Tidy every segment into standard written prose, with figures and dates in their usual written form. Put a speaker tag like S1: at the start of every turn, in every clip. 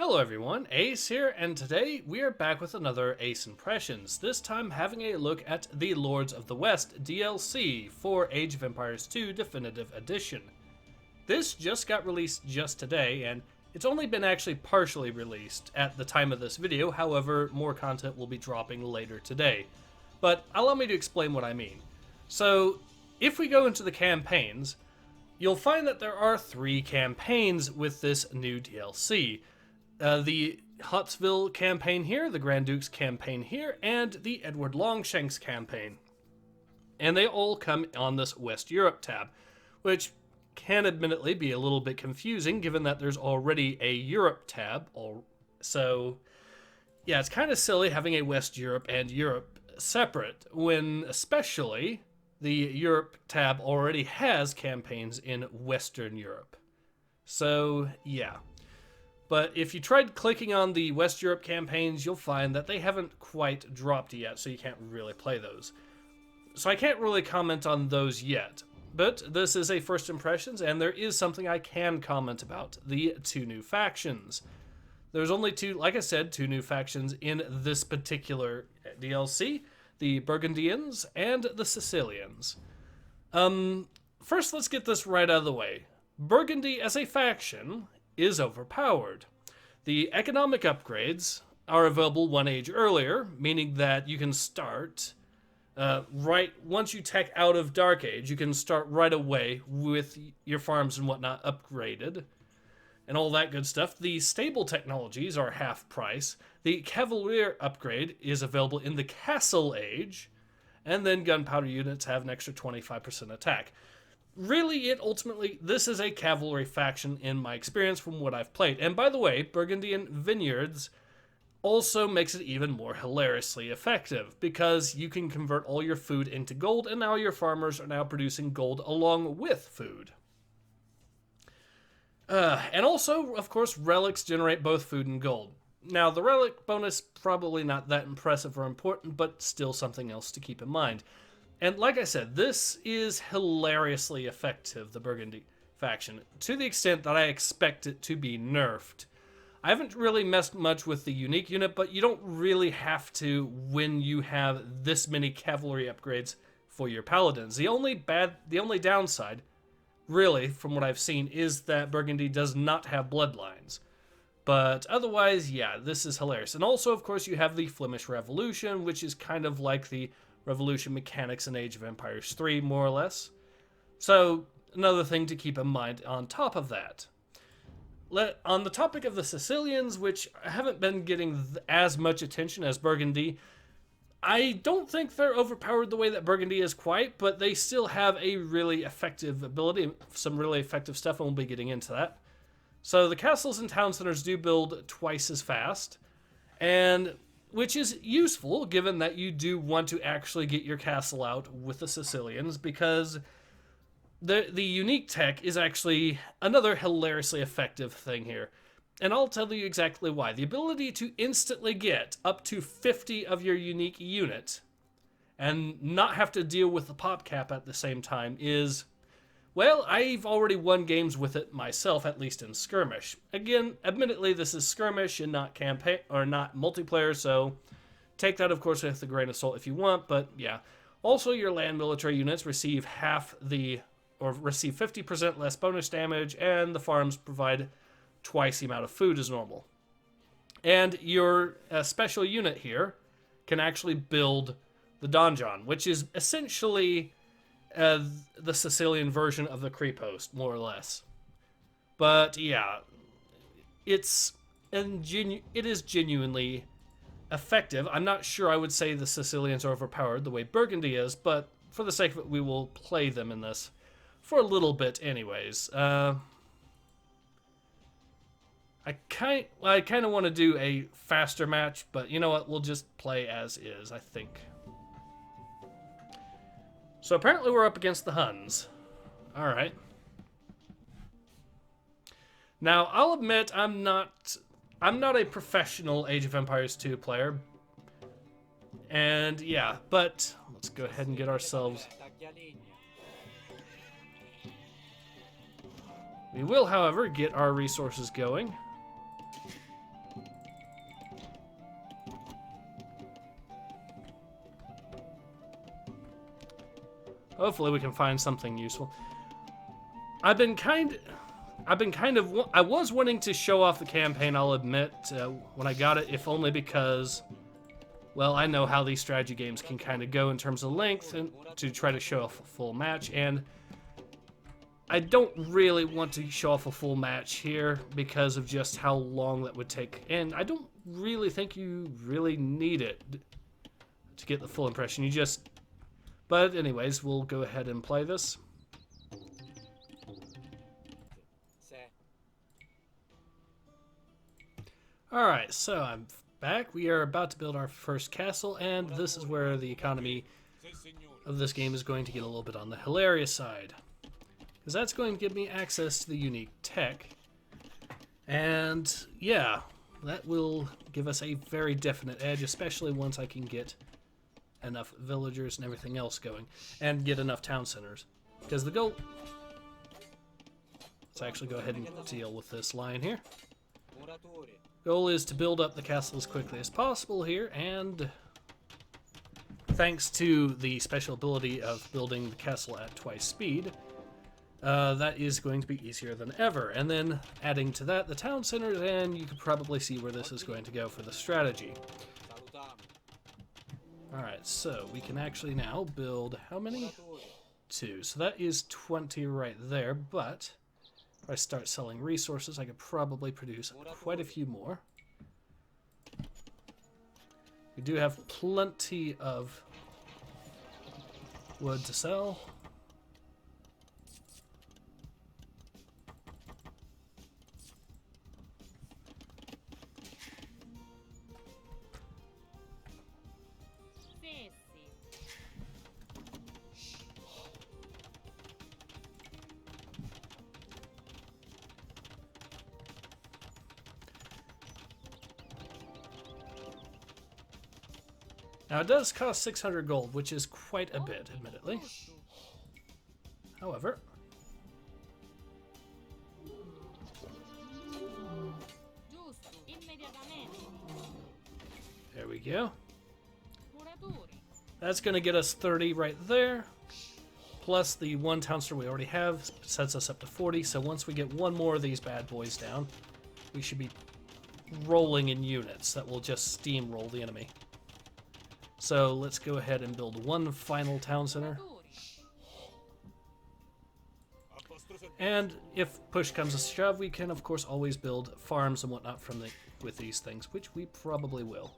S1: Hello everyone, Ace here, and today we are back with another Ace Impressions, this time having a look at the Lords of the West DLC for Age of Empires 2 Definitive Edition. This just got released just today, and it's only been actually partially released at the time of this video, however, more content will be dropping later today. But allow me to explain what I mean. So, if we go into the campaigns, you'll find that there are 3 campaigns with this new DLC. The Hutsville campaign here, the Grand Duke's campaign here, and the Edward Longshanks campaign. And they all come on this West Europe tab, which can admittedly be a little bit confusing given that there's already a Europe tab. So, yeah, it's kind of silly having a West Europe and Europe separate when especially the Europe tab already has campaigns in Western Europe. So, yeah. But if you tried clicking on the West Europe campaigns, you'll find that they haven't quite dropped yet, so you can't really play those. So I can't really comment on those yet. But this is a first impressions, and there is something I can comment about. The 2 new factions. There's only 2, like I said, 2 new factions in this particular DLC. The Burgundians and the Sicilians. First, let's get this right out of the way. Burgundy as a faction is overpowered. The economic upgrades are available 1 age earlier, meaning that you can start right once you tech out of Dark Age, you can start right away with your farms and whatnot upgraded and all that good stuff. The stable technologies are half price. The Cavalier upgrade is available in the Castle Age, and then gunpowder units have an extra 25% attack. Really, this is a cavalry faction in my experience from what I've played. And by the way, Burgundian Vineyards also makes it even more hilariously effective, because you can convert all your food into gold, and now your farmers are now producing gold along with food. And also, of course, relics generate both food and gold. Now, the relic bonus, probably not that impressive or important, but still something else to keep in mind. And like I said, this is hilariously effective, the Burgundy faction, to the extent that I expect it to be nerfed. I haven't really messed much with the unique unit, but you don't really have to when you have this many cavalry upgrades for your paladins. The only downside, really, from what I've seen, is that Burgundy does not have bloodlines. But otherwise, yeah, this is hilarious. And also, of course, you have the Flemish Revolution, which is kind of like the Revolution mechanics in Age of Empires 3, more or less. So, another thing to keep in mind on top of that. On the topic of the Sicilians, which haven't been getting as much attention as Burgundy, I don't think they're overpowered the way that Burgundy is quite, but they still have a really effective ability, some really effective stuff, and we'll be getting into that. So the castles and town centers do build twice as fast, and which is useful given that you do want to actually get your castle out with the Sicilians, because the unique tech is actually another hilariously effective thing here. And I'll tell you exactly why. The ability to instantly get up to 50 of your unique unit and not have to deal with the pop cap at the same time is, well, I've already won games with it myself, at least in skirmish. Again, admittedly, this is skirmish and not campaign or not multiplayer, so take that, of course, with a grain of salt if you want. But yeah, also your land military units receive receive 50% less bonus damage, and the farms provide twice the amount of food as normal. And your special unit here can actually build the donjon, which is essentially the Sicilian version of the creep host, more or less. But yeah, it is genuinely effective. I'm not sure I would say the Sicilians are overpowered the way Burgundy is, but for the sake of it, we will play them in this for a little bit anyways. I kind of want to do a faster match, but you know what? We'll just play as is, I think. So apparently we're up against the Huns. All right. Now, I'll admit I'm not a professional Age of Empires 2 player. And yeah, but let's go ahead and get ourselves. We will, however, get our resources going. Hopefully we can find something useful. I was wanting to show off the campaign, I'll admit, when I got it, if only because, well, I know how these strategy games can kind of go in terms of length and to try to show off a full match, and I don't really want to show off a full match here because of just how long that would take, and I don't really think you really need it to get the full impression. You just... But anyways, we'll go ahead and play this. Alright, so I'm back. We are about to build our first castle, and this is where the economy of this game is going to get a little bit on the hilarious side. Because that's going to give me access to the unique tech. And yeah, that will give us a very definite edge, especially once I can get enough villagers and everything else going, and get enough town centers. Because the goal... Let's actually go ahead and deal with this line here. Goal is to build up the castle as quickly as possible here, and thanks to the special ability of building the castle at twice speed, that is going to be easier than ever. And then adding to that the town centers, and you can probably see where this is going to go for the strategy. Alright, so we can actually now build how many? 2. So that is 20 right there, but if I start selling resources, I could probably produce quite a few more. We do have plenty of wood to sell. Now it does cost 600 gold, which is quite a bit, admittedly. However, there we go. That's going to get us 30 right there. Plus the one town store we already have sets us up to 40. So once we get one more of these bad boys down, we should be rolling in units that will just steamroll the enemy. So let's go ahead and build one final town center. And if push comes to shove, we can of course always build farms and whatnot with these things, which we probably will.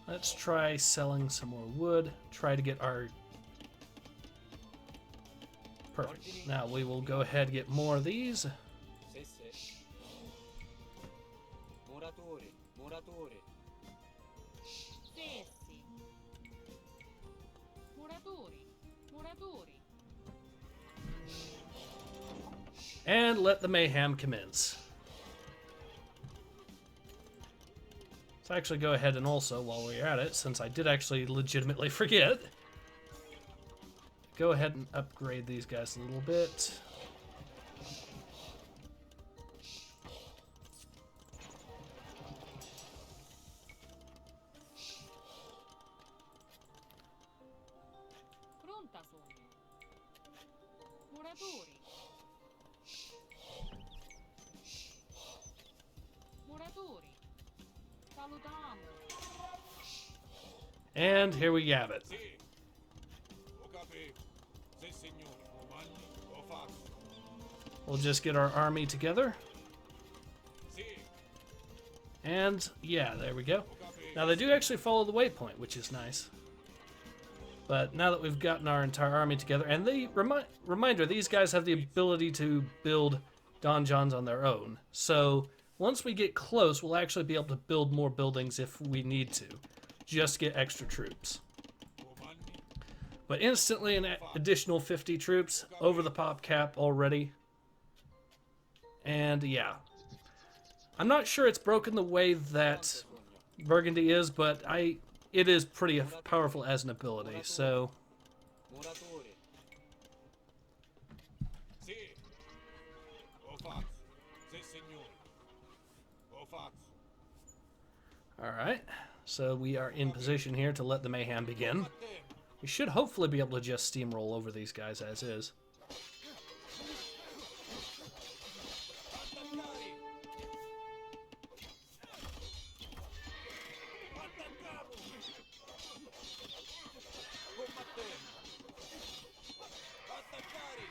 S1: Let's try selling some more wood. Try to get our... Perfect. Now we will go ahead and get more of these. And let the mayhem commence. Let's actually go ahead and also, while we're at it, since I did actually legitimately forget, go ahead and upgrade these guys a little bit. And here we have it. We'll just get our army together. And yeah, there we go. Now they do actually follow the waypoint, which is nice. But now that we've gotten our entire army together, and the reminder, these guys have the ability to build donjons on their own. So once we get close, we'll actually be able to build more buildings if we need to. Just get extra troops. But instantly an additional 50 troops over the pop cap already. And yeah. I'm not sure it's broken the way that Burgundy is, but it is pretty powerful as an ability. So, all right. So we are in position here to let the mayhem begin. We should hopefully be able to just steamroll over these guys as is.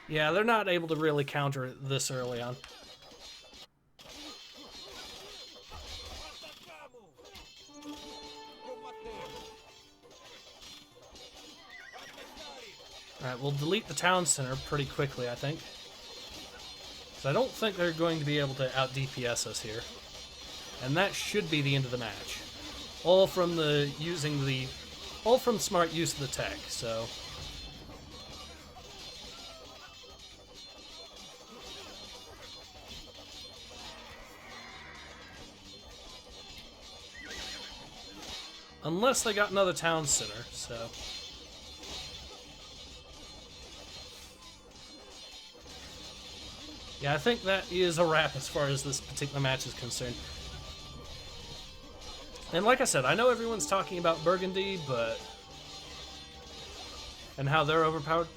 S1: Yeah, they're not able to really counter it this early on. Alright, we'll delete the town center pretty quickly, I think. So I don't think they're going to be able to out-DPS us here. And that should be the end of the match. All from smart use of the tech, so... Unless they got another town center, so... Yeah, I think that is a wrap as far as this particular match is concerned. And like I said, I know everyone's talking about Burgundy, but... and how they're overpowered.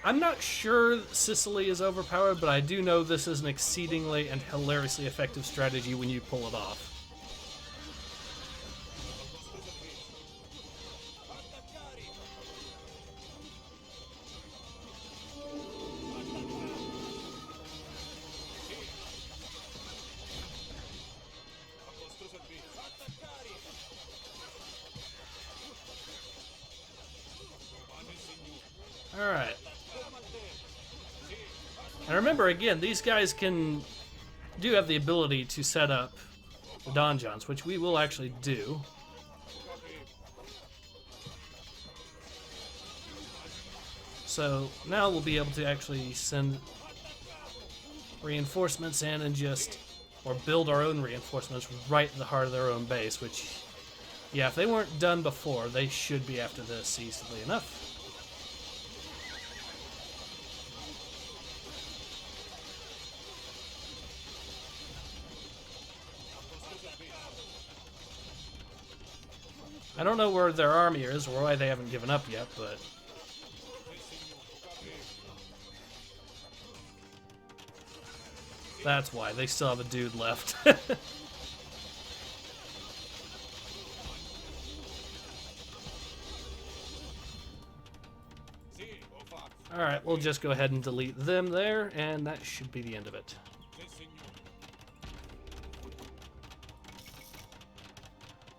S1: I'm not sure Sicily is overpowered, but I do know this is an exceedingly and hilariously effective strategy when you pull it off. Alright. And remember, again, these guys do have the ability to set up the donjons, which we will actually do. So now we'll be able to actually send reinforcements in and just, or build our own reinforcements right in the heart of their own base, which, yeah, if they weren't done before, they should be after this easily enough. I don't know where their army is or why they haven't given up yet, but... that's why. They still have a dude left. Alright, we'll just go ahead and delete them there, and that should be the end of it.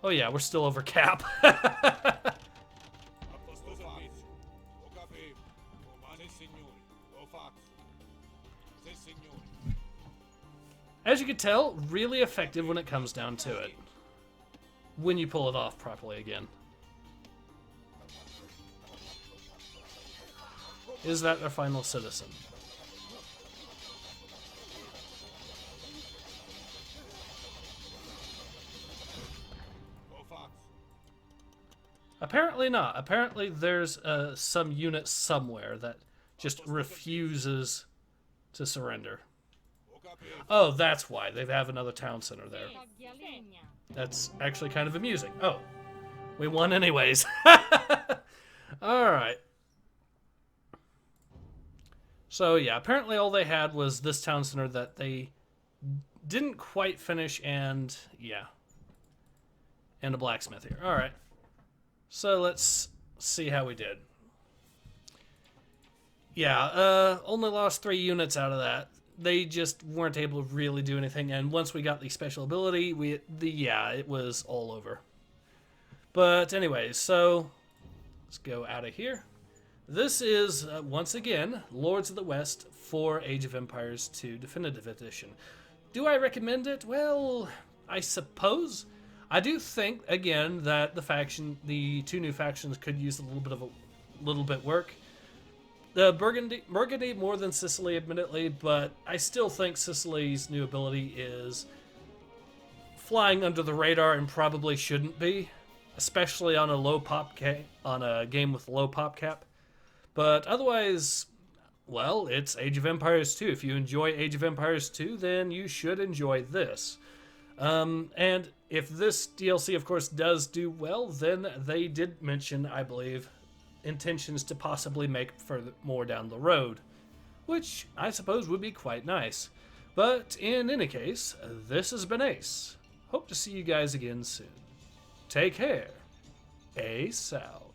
S1: Oh yeah, we're still over cap. As you can tell, really effective when it comes down to it. When you pull it off properly again. Is that our final citizen? Apparently not. Apparently there's some unit somewhere that just refuses to surrender. Oh, that's why. They have another town center there. That's actually kind of amusing. Oh, we won anyways. Alright. So yeah, apparently all they had was this town center that they didn't quite finish, and yeah. And a blacksmith here. Alright. So let's see how we did. Yeah, only lost 3 units out of that. They just weren't able to really do anything, and once we got the special ability, it was all over. But anyways, so let's go out of here. This is, once again, Lords of the West 4 Age of Empires 2 Definitive Edition. Do I recommend it? Well, I suppose. I do think, again, that the 2 new factions could use a little bit work. The Burgundy more than Sicily, admittedly, but I still think Sicily's new ability is flying under the radar and probably shouldn't be. especially on a game with low pop cap. But otherwise, well, it's Age of Empires 2. If you enjoy Age of Empires 2, then you should enjoy this. And if this DLC, of course, does do well, then they did mention, I believe, intentions to possibly make more down the road, which I suppose would be quite nice. But in any case, this has been Ace. Hope to see you guys again soon. Take care. Ace out.